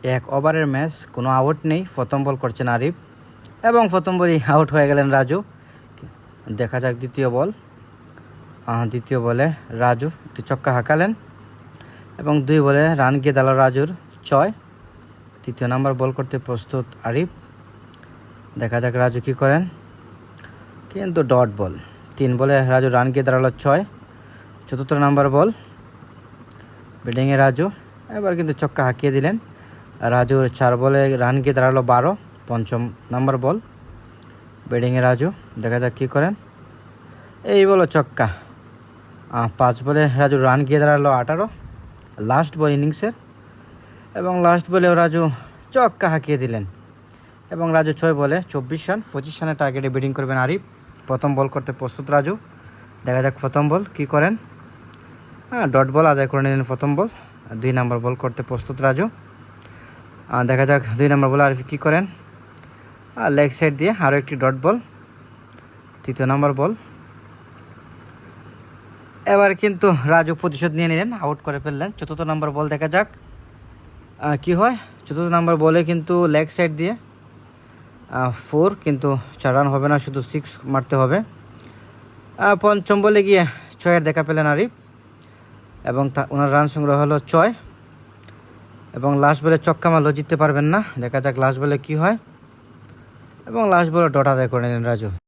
এক ওভারের ম্যাচ, কোনো আউট নেই। প্রথম বল করছেন আরিফ এবং প্রথম বলই আউট হয়ে গেলেন রাজু। দেখা যাক দ্বিতীয় বল। দ্বিতীয় বলে রাজু একটি ছক্কা হাঁকালেন এবং 2 বলে রান গিয়ে দাঁড়ালো রাজুর 6। তৃতীয় নাম্বার বল করতে প্রস্তুত আরিফ। দেখা যাক রাজু কী করেন, কিন্তু ডট বল। 3 বলে রাজু রান গিয়ে দাঁড়ালো 6। চতুর্থ নাম্বার বল, ব্যাটিংয়ে রাজু এবার কিন্তু ছক্কা হাঁকিয়ে দিলেন। রাজুর 4 বলে রান গিয়ে দাঁড়ালো 12। পঞ্চম নাম্বার বল, ব্যাটিংয়ে রাজু। দেখা যাক কী করেন, এই বলো ছক্কা। 5 বলে রাজু রান গিয়ে দাঁড়ালো 18, লাস্ট বল ইনিংসের। এবং লাস্ট বলেও রাজু ছক্কা হাঁকিয়ে দিলেন এবং রাজু 6 বলে 24 রান। 25 রানের টার্গেটে ব্যাটিং করবেন আরিফ। প্রথম বল করতে প্রস্তুত রাজু। দেখা যাক প্রথম বল কী করেন। ডট বল আদায় করে নিলেন প্রথম বল। 2 নাম্বার বল করতে প্রস্তুত রাজু। দেখা যাক 2 নাম্বার বল আরিফ কী করেন। লেগ সাইড দিয়ে আরও একটি ডট বল। তৃতীয় নাম্বার বল, এবার কিন্তু রাজু প্রতিশোধ নিয়ে নিলেন, আউট করে ফেললেন। চতুর্থ নাম্বার বল দেখা যাক কি হয়। চতুর্থ নাম্বার বলে কিন্তু লেগ সাইড দিয়ে 4, কিন্তু 4 রান হবে না, শুধু 6 মারতে হবে। পঞ্চম বলে গিয়ে 6-এর দেখা পেলেন আরিফ এবং ওনার রান সংগ্রহ হলো 6। এবং লাস্ট বলে ছক্কা মারলেও জিততে পারবেন না। দেখা যাক লাস্ট বলে কী হয় এবং লাস্ট বলে ডট আদায় করে নিলেন রাজু।